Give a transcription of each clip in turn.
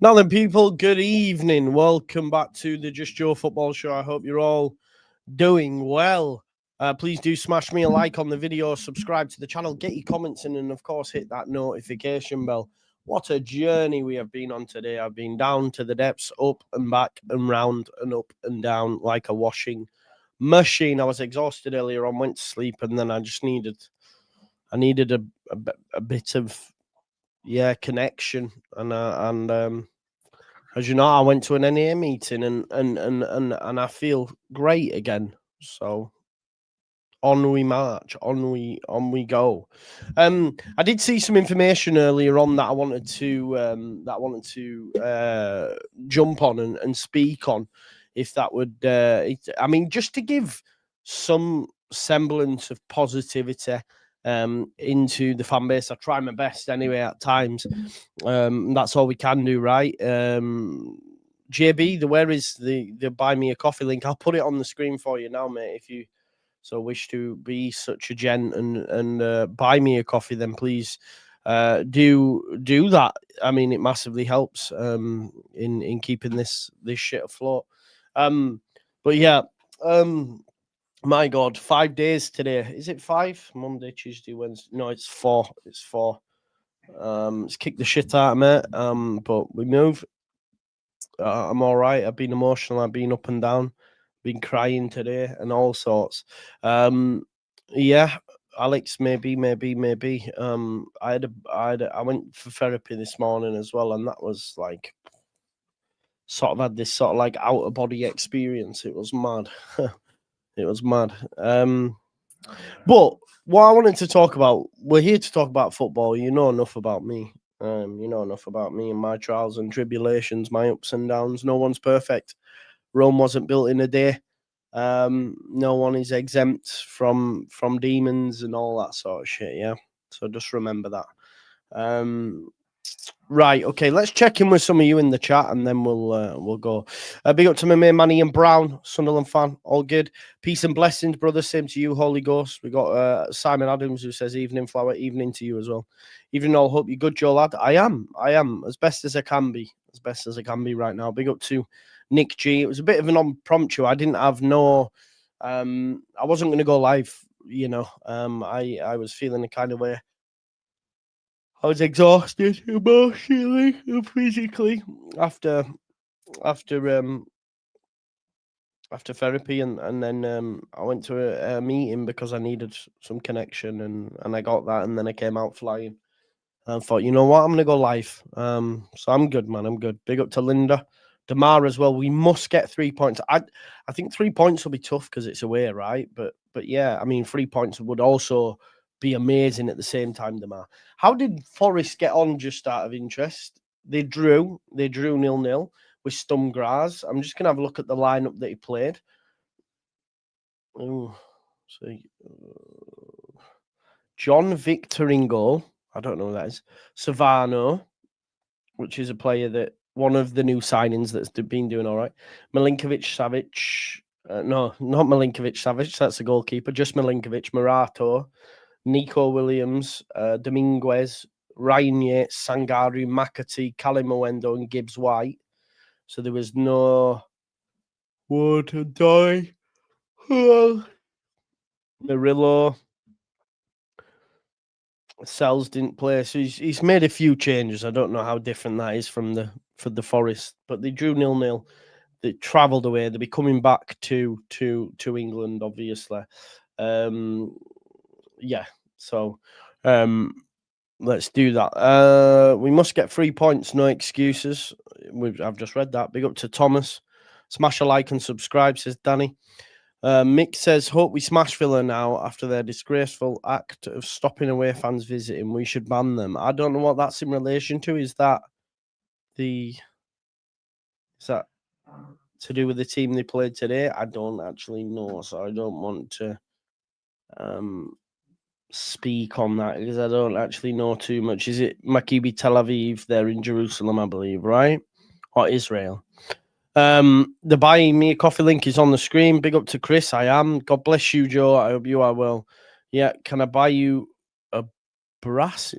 Now then, people, good evening. Welcome back to the Just Joe Football Show. I hope you're all doing well. Please do smash me a like on the video, subscribe to the channel, get your comments in, and of course, hit that notification bell. What a journey we have been on today. I've been down to the depths, up and back and round and up and down like a washing machine. I was exhausted earlier on, went to sleep, and then I just needed a bit of connection. And as you know, I went to an NA meeting and I feel great again. So on we march, on we go. I did see some information earlier on that I wanted to jump on and speak on, if that would. I mean, just to give some semblance of positivity into the fan base. I try my best anyway at times. That's all we can do, right? JB, where is the buy me a coffee link? I'll put it on the screen for you now, mate. If you so wish to be such a gent and buy me a coffee, then please do that. I mean, it massively helps in keeping this shit afloat. But yeah, my God, 5 days today. Is it 5? Monday, Tuesday, Wednesday. No, it's 4. It's 4. It's kicked the shit out of me. But we move. I'm all right. I've been emotional. I've been up and down. Been crying today and all sorts. Yeah, Alex, maybe. I went for therapy this morning as well, and that was like sort of had this sort of like out of body experience. It was mad. It was mad. But what I wanted to talk about, we're here to talk about football. You know enough about me. You know enough about me and my trials and tribulations, my ups and downs. No one's perfect. Rome wasn't built in a day. No one is exempt from demons and all that sort of shit. Yeah. So just remember that. Right, okay, let's check in with some of you in the chat and then we'll go. Big up to my mate Manny and Brown, Sunderland fan, all good. Peace and blessings, brother. Same to you, Holy Ghost. We got Simon Adams who says evening, Flower, evening to you as well. Evening all, hope you're good, Joe lad. I am as best as I can be, right now. Big up to Nick G. It was a bit of an impromptu. I didn't have I wasn't going to go live, you know. I was feeling a kind of way. I was exhausted emotionally and physically after therapy, and then I went to a meeting because I needed some connection, and I got that, and then I came out flying. And I thought, you know what, I'm gonna go live. So I'm good, man. I'm good. Big up to Linda, Damar as well. We must get 3 points. I think 3 points will be tough because it's away, right? But yeah, I mean, 3 points would also be amazing at the same time, Damar. How did Forest get on, just out of interest? They drew 0-0 with Stum Graz. I'm just gonna have a look at the lineup that he played. Oh, so John Victor in goal. I don't know who that is. Savano, which is a player that one of the new signings that's been doing all right. Milinkovic Savic. No, not Milinkovic Savic. That's the goalkeeper. Just Milinkovic. Murato. Nico Williams, Dominguez, Ryan Yates, Sangari, McAtee, Callum Owendo, and Gibbs White. So there was no Wood, Die, Murillo. Sells didn't play, so he's made a few changes. I don't know how different that is for the Forest, but they drew 0-0. They travelled away. They'll be coming back to England, obviously. Yeah. So, let's do that. We must get 3 points, no excuses. I've just read that. Big up to Thomas. Smash a like and subscribe, says Danny. Mick says, hope we smash Villa now after their disgraceful act of stopping away fans visiting. We should ban them. I don't know what that's in relation to. Is that to do with the team they played today? I don't actually know, so I don't want to speak on that because I don't actually know too much. Is it Maccabi Tel Aviv? They're in Jerusalem, I believe, right? Or Israel. The buying me a coffee link is on the screen. Big up to Chris. I am. God bless you, Joe. I hope you are well. Yeah, can I buy you a brass?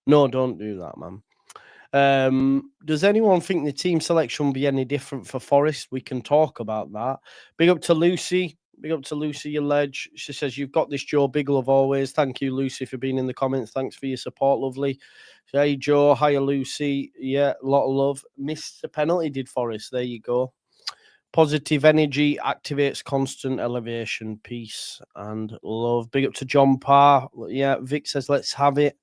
No, don't do that, man. Does anyone think the team selection will be any different for Forest? We can talk about that. Big up to Lucy. Big up to Lucy, your ledge. She says, you've got this, Joe. Big love always. Thank you, Lucy, for being in the comments. Thanks for your support, lovely. Hey, Joe. Hiya, Lucy. Yeah, a lot of love. Missed the penalty, did Forest. There you go. Positive energy activates constant elevation, peace, and love. Big up to John Parr. Yeah, Vic says, let's have it.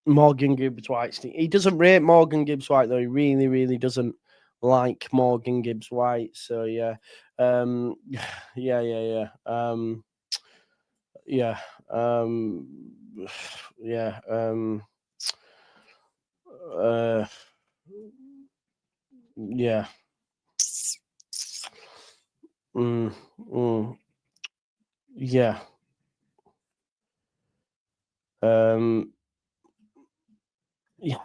Morgan Gibbs White. He doesn't rate Morgan Gibbs White, though. He really, really doesn't like Morgan Gibbs White. So, yeah. Yeah. Yeah. Yeah. Yeah,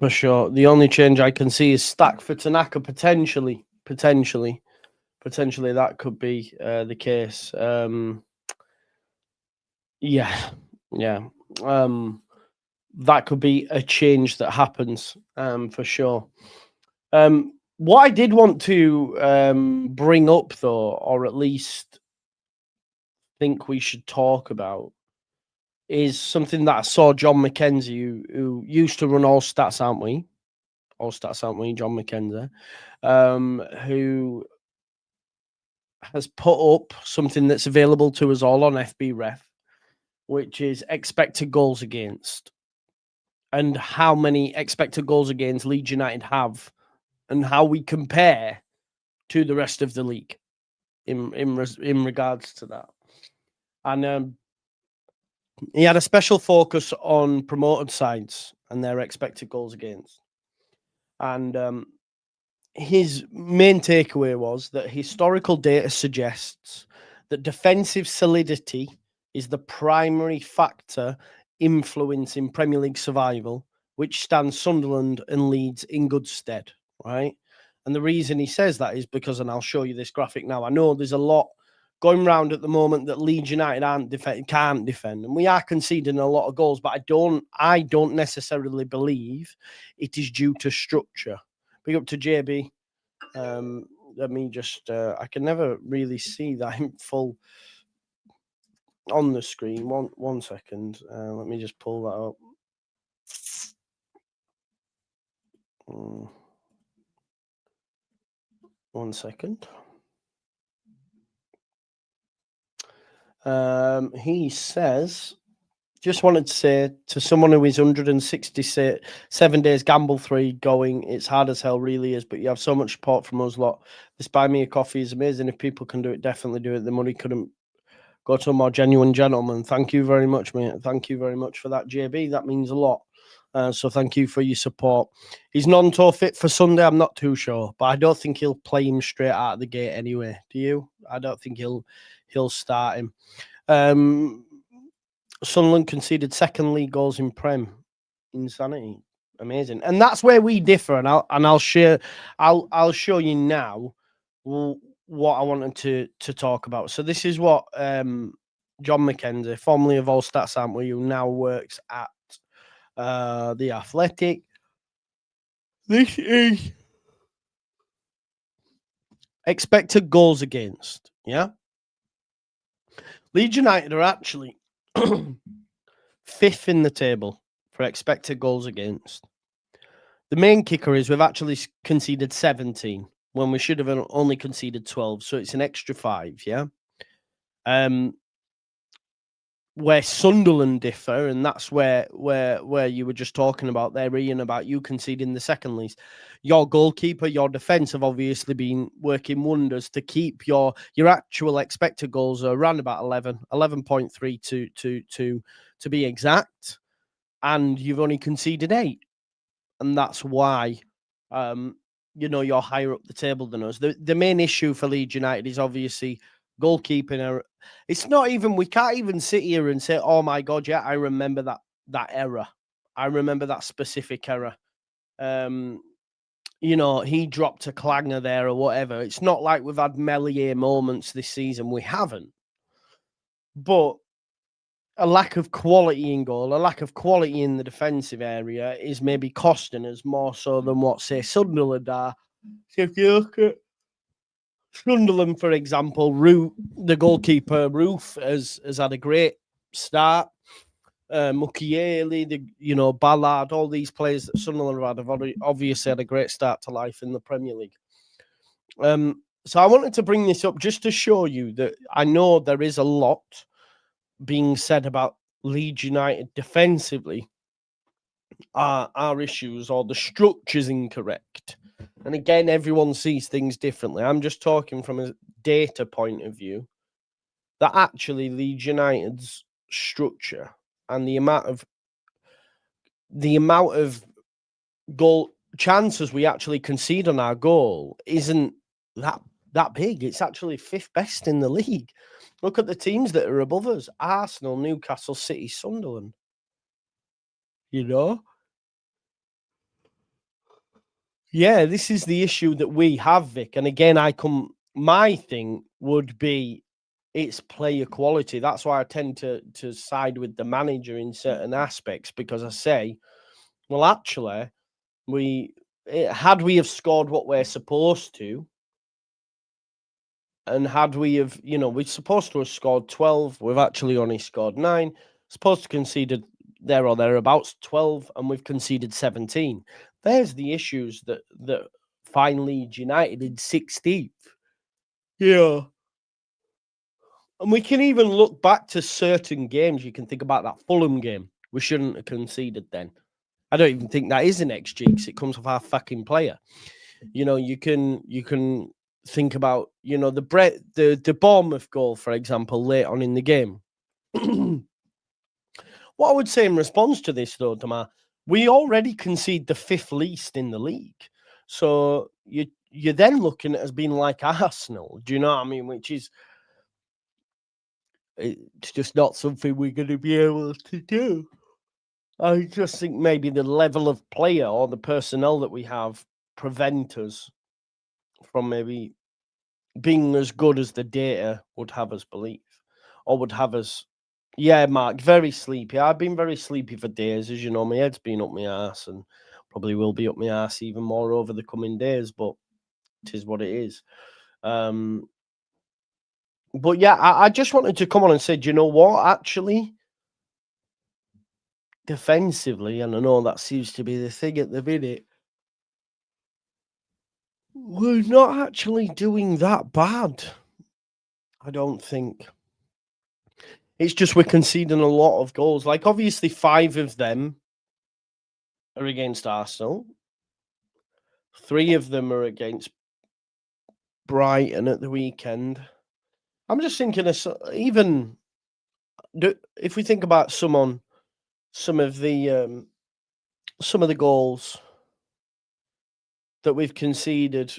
for sure. The only change I can see is Stack for Tanaka, potentially that could be the case. That could be a change that happens for sure. What I did want to bring up, though, or at least think we should talk about, is something that I saw John McKenzie, who used to run All Stats, aren't we? John McKenzie, who has put up something that's available to us all on FB Ref, which is expected goals against, and how many expected goals against Leeds United have, and how we compare to the rest of the league in regards to that. And he had a special focus on promoted sides and their expected goals against. And his main takeaway was that historical data suggests that defensive solidity is the primary factor influencing Premier League survival, which stands Sunderland and Leeds in good stead, right? And the reason he says that is because, and I'll show you this graphic now, I know there's a lot going around at the moment that Leeds United can't defend, and we are conceding a lot of goals, but I don't necessarily believe it is due to structure. Big up to JB. Let me just, I can never really see that in full on the screen. One second. Let me just pull that up. 1 second. He says, just wanted to say to someone who is 167 days gamble 3 going, it's hard as hell, really is, but you have so much support from us lot. This buy me a coffee is amazing. If people can do it, definitely do it. The money couldn't go to a more genuine gentleman. Thank you very much, mate. Thank you very much for that, JB. That means a lot. So thank you for your support. He's non-tour fit for Sunday. I'm not too sure, but I don't think he'll play him straight out of the gate anyway. Do you? I don't think he'll start him. Sunderland conceded second league goals in Prem. Insanity. Amazing. And that's where we differ. And I'll show you now what I wanted to talk about. So this is what John McKenzie, formerly of All Stats, aren't we, who now works at The Athletic. This is expected goals against. Yeah. Leeds United are actually 5th in the table for expected goals against. The main kicker is we've actually conceded 17 when we should have only conceded 12. So it's an extra 5, yeah? Where Sunderland differ, and that's where you were just talking about there, Ian, about you conceding the second least. Your goalkeeper, your defence have obviously been working wonders to keep your actual expected goals around about 11.3 to be exact, and you've only conceded 8, and that's why you're higher up the table than us. The main issue for Leeds United is obviously goalkeeping. It's not even, we can't even sit here and say, oh my God, yeah, I remember that error. I remember that specific error. He dropped a clanger there or whatever. It's not like we've had Melier moments this season. We haven't. But a lack of quality in goal, a lack of quality in the defensive area is maybe costing us more so than what, say, Sunderland are. So if you look at Sunderland, for example, the goalkeeper Roof has had a great start. Mukiele, Ballard, all these players that Sunderland have obviously had a great start to life in the Premier League. So I wanted to bring this up just to show you that I know there is a lot being said about Leeds United defensively. Our issues or the structure's incorrect. And again, everyone sees things differently. I'm just talking from a data point of view that actually Leeds United's structure and the amount of goal chances we actually concede on our goal isn't that big. It's actually fifth best in the league. Look at the teams that are above us: Arsenal, Newcastle, City, Sunderland. Yeah, this is the issue that we have, Vic. And again, my thing would be it's player quality. That's why I tend to side with the manager in certain aspects, because I say, well, actually, had we have scored what we're supposed to, and had we have, we're supposed to have scored 12, we've actually only scored 9, supposed to conceded there or thereabouts 12, and we've conceded 17. There's the issues that find Leeds United in 16th. Yeah. And we can even look back to certain games. You can think about that Fulham game. We shouldn't have conceded then. I don't even think that is an XG because it comes off our fucking player. You can think about, the Bournemouth goal, for example, late on in the game. What I would say in response to this, though, Damar, we already concede the 5th least in the league. So you're then looking at us being like Arsenal. Do you know what I mean? Which is, it's just not something we're going to be able to do. I just think maybe the level of player or the personnel that we have prevent us from maybe being as good as the data would have us believe, or would have us. Yeah, Mark, very sleepy. I've been very sleepy for days, as you know. My head's been up my arse and probably will be up my arse even more over the coming days, but it is what it is. But yeah, I just wanted to come on and say, do you know what? Actually, defensively, and I know that seems to be the thing at the minute, we're not actually doing that bad. I don't think. It's just we're conceding a lot of goals. Like, obviously, 5 of them are against Arsenal. 3 of them are against Brighton at the weekend. I'm just thinking of even if we think about some of the goals that we've conceded.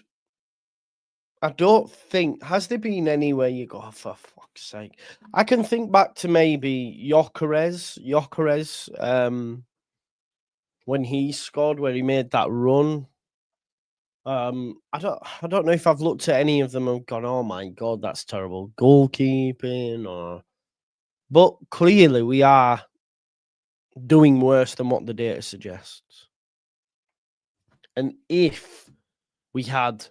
I don't think, has there been anywhere you go, oh, for fuck's sake? I can think back to maybe Gyökeres, when he scored, where he made that run. I don't know if I've looked at any of them and gone, oh my God, that's terrible goalkeeping, but clearly we are doing worse than what the data suggests. And if we had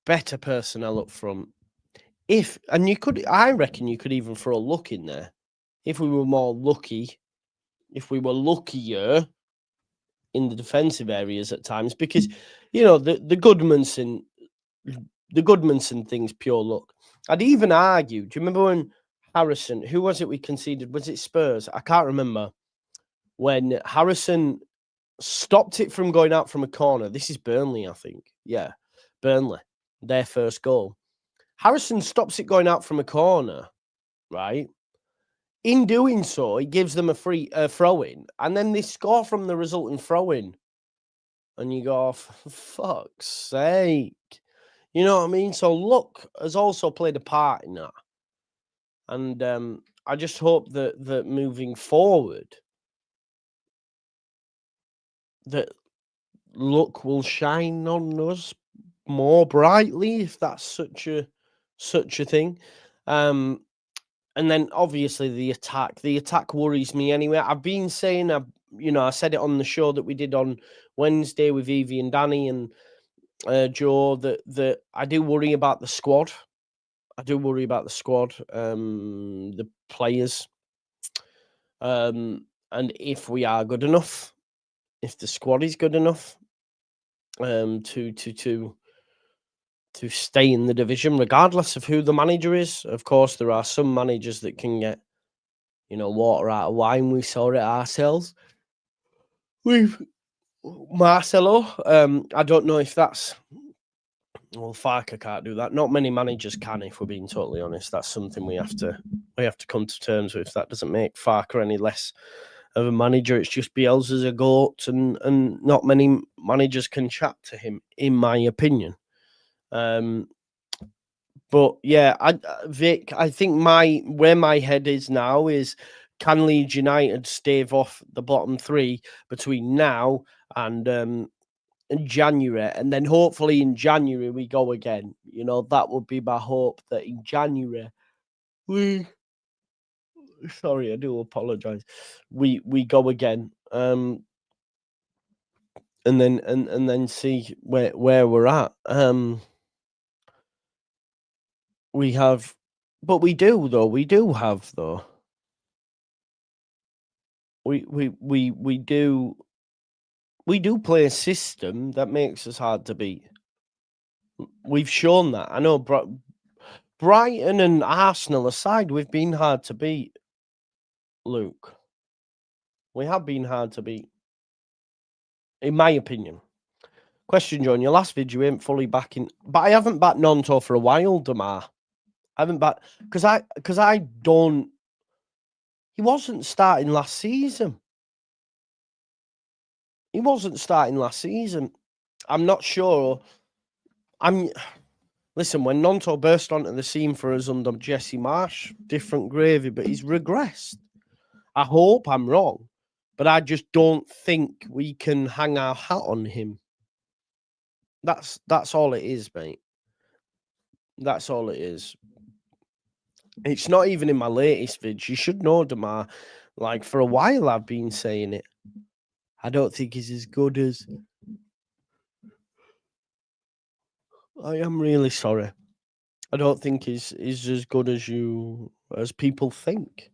better personnel up front, I reckon you could even throw luck in there. If we were more lucky, if we were luckier in the defensive areas at times, because the Goodmanson thing's pure luck. I'd even argue. Do you remember when Harrison? Who was it we conceded? Was it Spurs? I can't remember. When Harrison stopped it from going out from a corner. This is Burnley, I think. Yeah, Burnley, their first goal. Harrison stops it going out from a corner, right? In doing so, he gives them a free throw-in, and then they score from the resulting throw-in. And you go, for fuck's sake. You know what I mean? So luck has also played a part in that. And I just hope that moving forward, that luck will shine on us more brightly, if that's such a thing. And then obviously the attack worries me anyway. I've been saying, I said it on the show that we did on Wednesday with Evie and Danny and Joe, that I do worry about the squad. I do worry about the squad, the players, and if we are good enough, if the squad is good enough, to stay in the division, regardless of who the manager is. Of course, there are some managers that can get, water out of wine. We saw it ourselves with Marcelo. I don't know if that's... Well, Farker can't do that. Not many managers can, if we're being totally honest. That's something we have to come to terms with. That doesn't make Farker any less of a manager. It's just Bielsa's a goat, and not many managers can chat to him, in my opinion. But yeah, Vic, I think where my head is now is, can Leeds United stave off the bottom three between now and January, and then hopefully in January we go again. That would be my hope, that in January sorry, I do apologize. We go again, and then see where we're at. We have, but we do though. We do have though. We do play a system that makes us hard to beat. We've shown that. I know Brighton and Arsenal aside, we've been hard to beat, Luke. We have been hard to beat, in my opinion. Question, John. Your last video, you ain't fully backing, but I haven't backed Nonto for a while, Damar. I haven't backed because I don't. He wasn't starting last season. I'm not sure. Listen, when Nonto burst onto the scene for us under Jesse Marsh, different gravy, but he's regressed. I hope I'm wrong, but I just don't think we can hang our hat on him. That's all it is, mate. That's all it is. It's not even in my latest vids. You should know, Damar. Like, for a while I've been saying it. I don't think he's as good as... I am really sorry. I don't think he's as good as people think.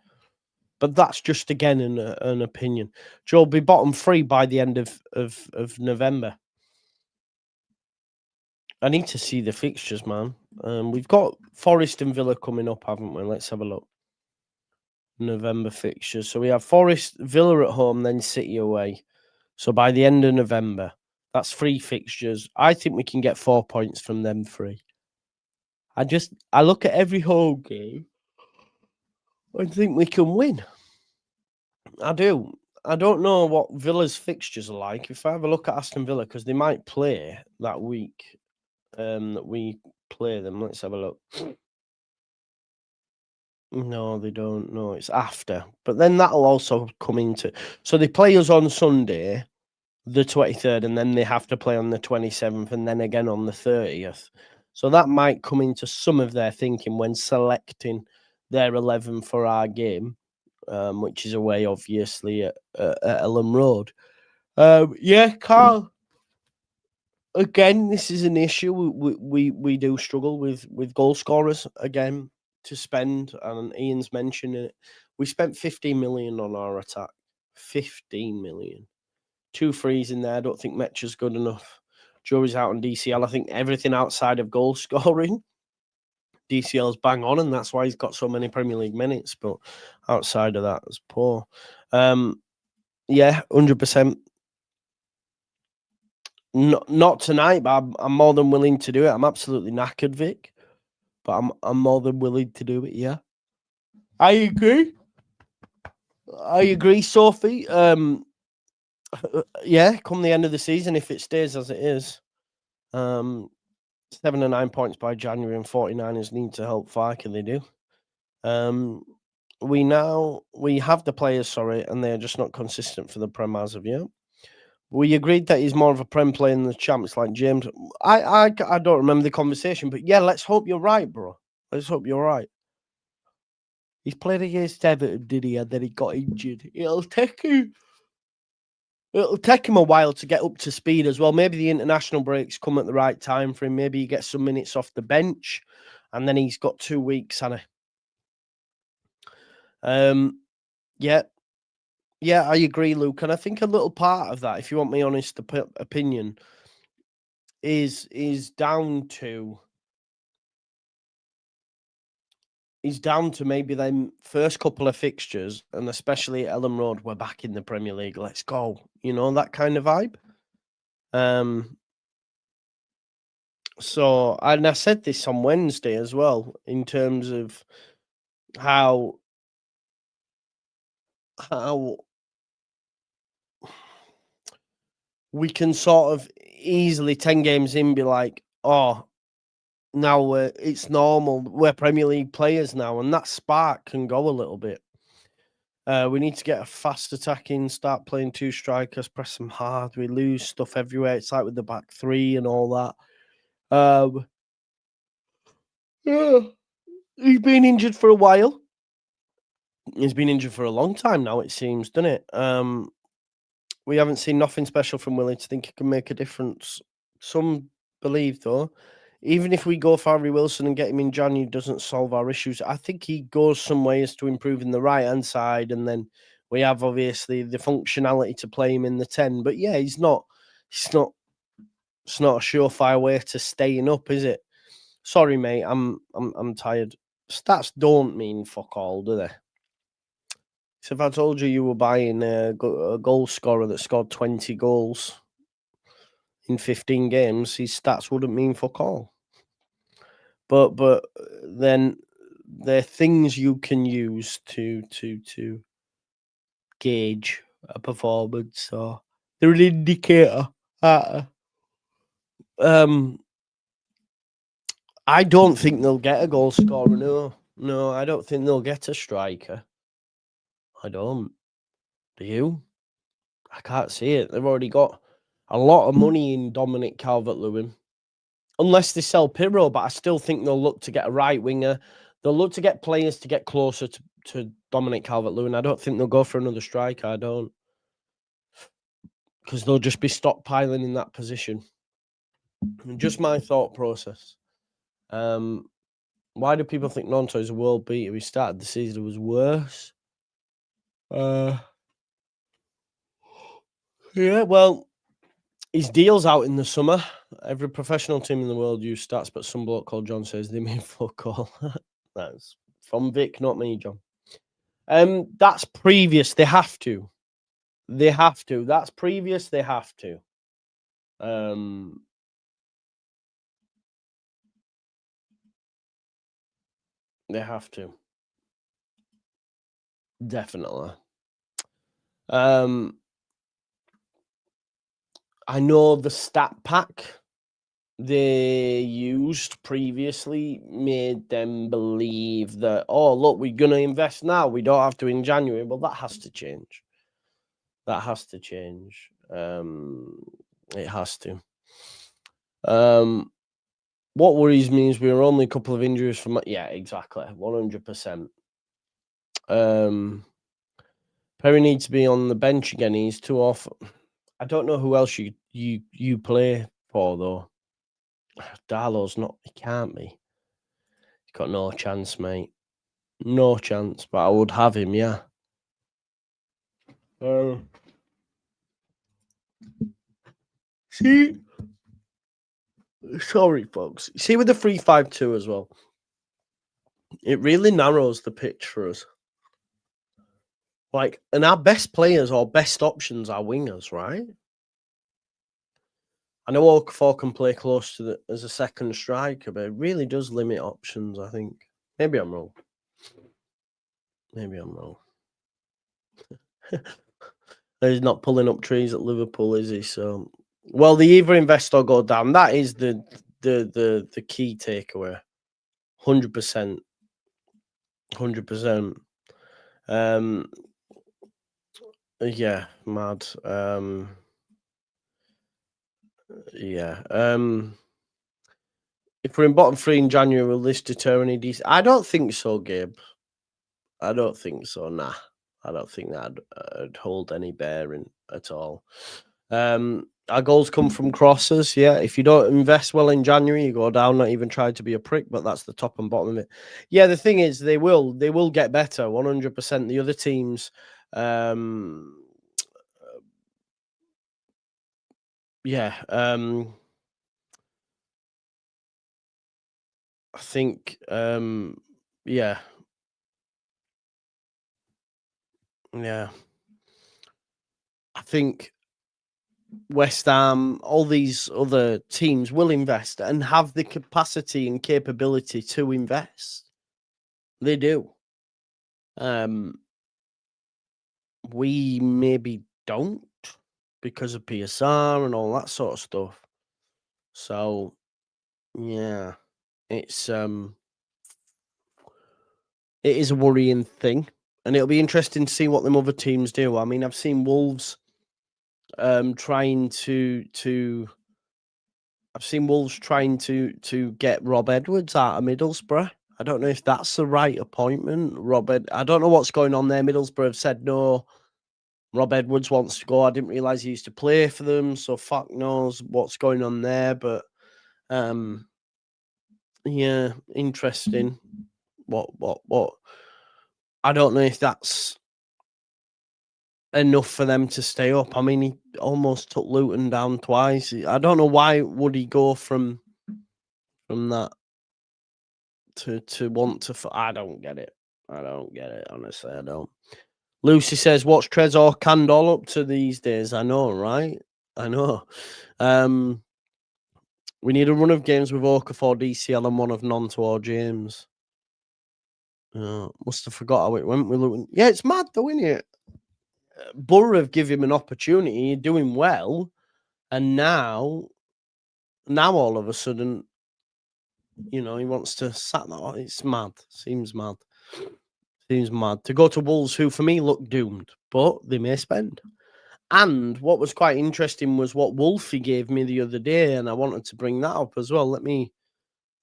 But that's just, again, an opinion. Joe will be bottom three by the end of November. I need to see the fixtures, man. We've got Forest and Villa coming up, haven't we? Let's have a look. November fixtures. So we have Forest, Villa at home, then City away. So by the end of November, that's 3 fixtures. I think we can get 4 points from them 3. I look at every home game. I think we can win. I do. I don't know what Villa's fixtures are like. If I have a look at Aston Villa, because they might play that week that we play them. Let's have a look. No, they don't. No, it's after. But then that'll also come into... So they play us on Sunday, the 23rd, and then they have to play on the 27th, and then again on the 30th. So that might come into some of their thinking when selecting their 11 for our game, which is away, obviously, at Elland Road. Yeah, Carl. Again, this is an issue. We do struggle with goal scorers again to spend, and Ian's mentioned it. We spent 15 million on our attack. 15 million. 2 frees in there. I don't think Metcha's good enough. Joey's out on DCL. I think everything outside of goal scoring, DCL's bang on, and that's why he's got so many Premier League minutes. But outside of that, it's poor. Yeah, 100%. Not tonight, but I'm more than willing to do it. I'm absolutely knackered, Vic, but I'm more than willing to do it. Yeah, I agree, Sophie. Yeah, come the end of the season, if it stays as it is, 7 and 9 points by January, and 49ers need to help Fark, and they do. We have the players, and they're just not consistent for the Prem as of yet. We agreed that he's more of a Prem player than the champs, like James. I don't remember the conversation, but yeah, let's hope you're right, bro. Let's hope you're right. He's played against Everton, did he? And then he got injured. It'll take him a while to get up to speed as well. Maybe the international breaks come at the right time for him. Maybe he gets some minutes off the bench, and then he's got 2 weeks, Hannah. Yeah, I agree, Luke. And I think a little part of that, if you want my honest opinion, is down to maybe them first couple of fixtures, and especially at Elland Road, we're back in the Premier League. Let's go. You know, that kind of vibe. So, and I said this on Wednesday as well, in terms of how we can sort of easily 10 games in be like, oh, now it's normal. We're Premier League players now, and that spark can go a little bit. We need to get a fast attacking, start playing 2 strikers, press them hard. We lose stuff everywhere. It's like with the back 3 and all that. Yeah, he's been injured for a while. He's been injured for a long time now, it seems, doesn't it? We haven't seen nothing special from Willie to think he can make a difference. Some believe, though, even if we go for Harry Wilson and get him in January, doesn't solve our issues. I think he goes some ways to improving the right-hand side, and then we have, obviously, the functionality to play him in the 10. But, yeah, it's not a surefire way to staying up, is it? Sorry, mate, I'm tired. Stats don't mean fuck all, do they? So if I told you were buying a goal scorer that scored 20 goals in 15 games, his stats wouldn't mean fuck all. But then there are things you can use to gauge a performance. So they're an indicator. I don't think they'll get a goal scorer. No, I don't think they'll get a striker. I don't. Do you? I can't see it. They've already got a lot of money in Dominic Calvert-Lewin. Unless they sell Pirro, but I still think they'll look to get a right winger. They'll look to get players to get closer to Dominic Calvert-Lewin. I don't think they'll go for another striker. I don't. Because they'll just be stockpiling in that position. Just my thought process. Why do people think Nonto is a world beater? He started the season, it was worse. Yeah, well, his deal's out in the summer. Every professional team in the world use stats, but some bloke called John says they mean fuck all. That's from Vic, not me, John. That's previous. They have to. That's previous. They have to. They have to. Definitely. I know the stat pack they used previously made them believe that, oh, look, we're going to invest now. We don't have to in January. Well, that has to change. It has to. What worries me is we're only a couple of injuries from... Yeah, exactly. 100%. Perry needs to be on the bench again. He's too off. I don't know who else you play for, though. Darlow's not... He can't be. He's got no chance, mate. No chance, but I would have him, yeah. See... Sorry, folks. See, with the 3-5-2 as well, it really narrows the pitch for us. Like, and our best players or best options are wingers, right? I know Okafor can play close to as a second striker, but it really does limit options, I think. Maybe I'm wrong. He's not pulling up trees at Liverpool, is he? So, well, they either invest or go down. That is the key takeaway. 100%. 100%. Yeah, mad. Yeah. If we're in bottom 3 in January, will this deter any decent? I don't think so, Gabe. I don't think so. Nah, I don't think that'd hold any bearing at all. Our goals come from crosses. Yeah, if you don't invest well in January, you go down. Not even try to be a prick, but that's the top and bottom of it. Yeah, the thing is, they will get better. 100%. The other teams, yeah. I think, yeah. Yeah. I think West Ham, all these other teams will invest and have the capacity and capability to invest. They do. We maybe don't because of PSR and all that sort of stuff. So, yeah, it's it is a worrying thing, and it'll be interesting to see what them other teams do. I mean, I've seen Wolves trying to I've seen Wolves trying to get Rob Edwards out of Middlesbrough. I don't know if that's the right appointment. I don't know what's going on there. Middlesbrough have said no. Rob Edwards wants to go. I didn't realize he used to play for them, so fuck knows what's going on there. But yeah, interesting. What? I don't know if that's enough for them to stay up. I mean, he almost took Luton down twice. I don't know why would he go from that to want to. I don't get it. I don't get it. Honestly, I don't. Lucy says, "What's Trezor Candle up to these days?" I know, right? I know. We need a run of games with Okafor, DCL, and one of Nonto or James. Must have forgot how it went with Luton. Yeah, it's mad though, isn't it? Borough have given him an opportunity, doing well, and now all of a sudden, he wants to sack that. It's mad. Seems mad. Seems mad to go to Wolves, who for me look doomed, but they may spend. And what was quite interesting was what Wolfie gave me the other day, and I wanted to bring that up as well. Let me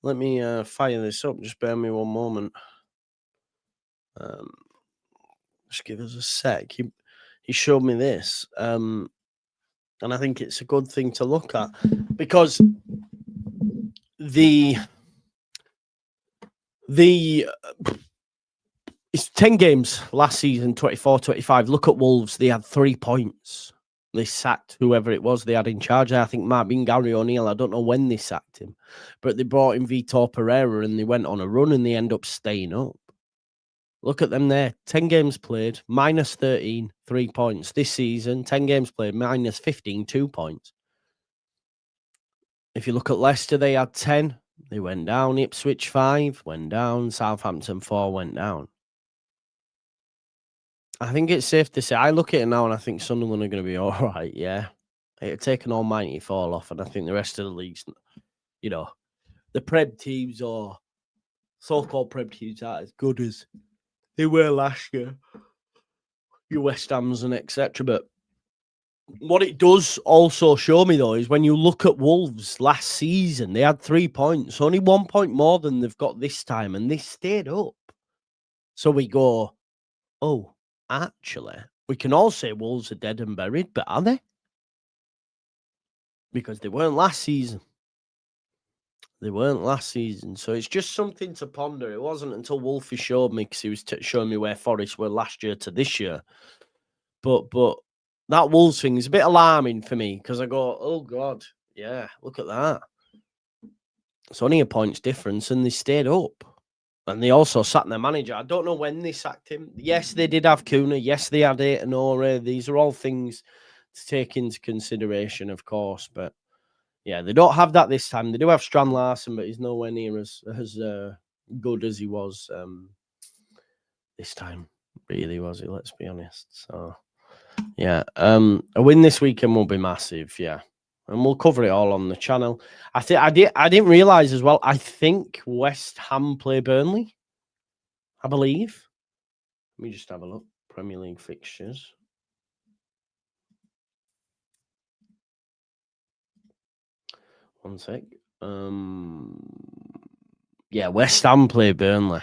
fire this up. Just bear me one moment. Just give us a sec. He showed me this, and I think it's a good thing to look at because it's 10 games last season, 24-25. Look at Wolves. They had 3 points. They sacked whoever it was they had in charge. I think might have been Gary O'Neill. I don't know when they sacked him, but they brought in Vitor Pereira and they went on a run and they end up staying up. Look at them there. 10 games played, minus 13, 3 points. This season, 10 games played, minus 15, 2 points. If you look at Leicester, they had 10. They went down. Ipswich 5, went down. Southampton 4, went down. I think it's safe to say, I look at it now and I think Sunderland are going to be all right, yeah. It'll take an almighty fall off, and I think the rest of the leagues, the Prem teams or so-called Prem teams aren't as good as they were last year. Your West Hams and etc. But what it does also show me, though, is when you look at Wolves last season, they had 3 points, only 1 point more than they've got this time, and they stayed up. So we go, oh, actually, we can all say Wolves are dead and buried, but are they? Because they weren't last season. They weren't last season. So it's just something to ponder. It wasn't until Wolfie showed me, because he was showing me where Forest were last year to this year. But that Wolves thing is a bit alarming for me, because I go, oh, God, yeah, look at that. It's only a point's difference, and they stayed up. And they also sacked their manager. I don't know when they sacked him. Yes, they did have Kuna. Yes, they had Aït-Nouri. These are all things to take into consideration, of course. But yeah, they don't have that this time. They do have Strand Larsen, but he's nowhere near as good as he was this time. Really, was he? Let's be honest. So yeah, a win this weekend will be massive. Yeah. And we'll cover it all on the channel. I didn't realize as well. I think West Ham play Burnley. I believe. Let me just have a look. Premier League fixtures. One sec. Yeah, West Ham play Burnley.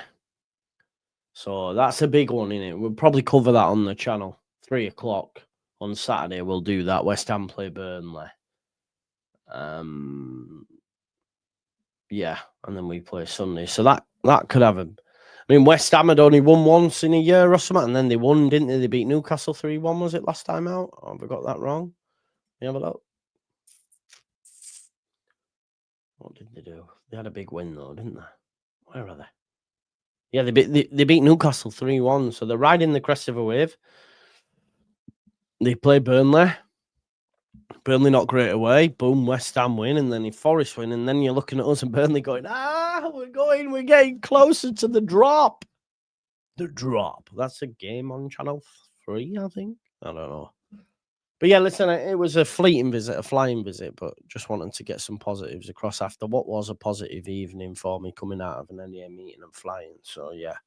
So that's a big one, innit? We'll probably cover that on the channel. 3 o'clock on Saturday, we'll do that. West Ham play Burnley. Yeah, and then we play Sunday. So that could have a... I mean, West Ham had only won once in a year or something, and then they won, didn't they? They beat Newcastle 3-1, was it, last time out? Oh, have I got that wrong? Let me have a look. What did they do? They had a big win, though, didn't they? Where are they? Yeah, they beat Newcastle 3-1, so they're riding the crest of a wave. They play Burnley. Burnley not great away. Boom, West Ham win, and then Forest win, and then you're looking at us and Burnley going, we're getting closer to the drop. The drop. That's a game on Channel 3, I think. I don't know. But yeah, listen, it was a fleeting visit, a flying visit, but just wanted to get some positives across after what was a positive evening for me coming out of an NEA meeting and flying. So yeah,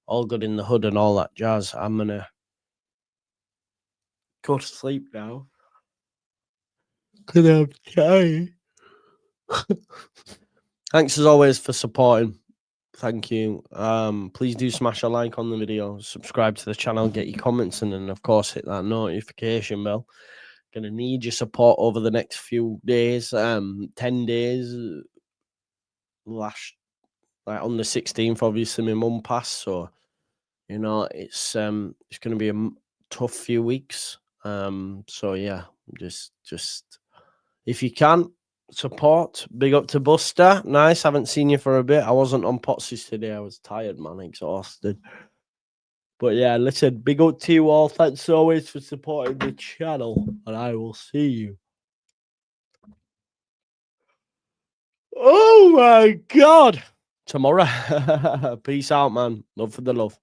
all good in the hood and all that jazz. I'm going to go to sleep now. Because I'm tired. Thanks as always for supporting. Thank you. Please do smash a like on the video, subscribe to the channel, get your comments, and then of course hit that notification bell. Gonna need your support over the next few days. 10 days. On the 16th, obviously my mum passed, so you know it's gonna be a tough few weeks. So yeah, just if you can support, big up to Buster. Nice, haven't seen you for a bit. I wasn't on Potsies today. I was tired, man, exhausted. But yeah, listen, big up to you all. Thanks always for supporting the channel, and I will see you. Oh my God. Tomorrow. Peace out, man. Love for the love.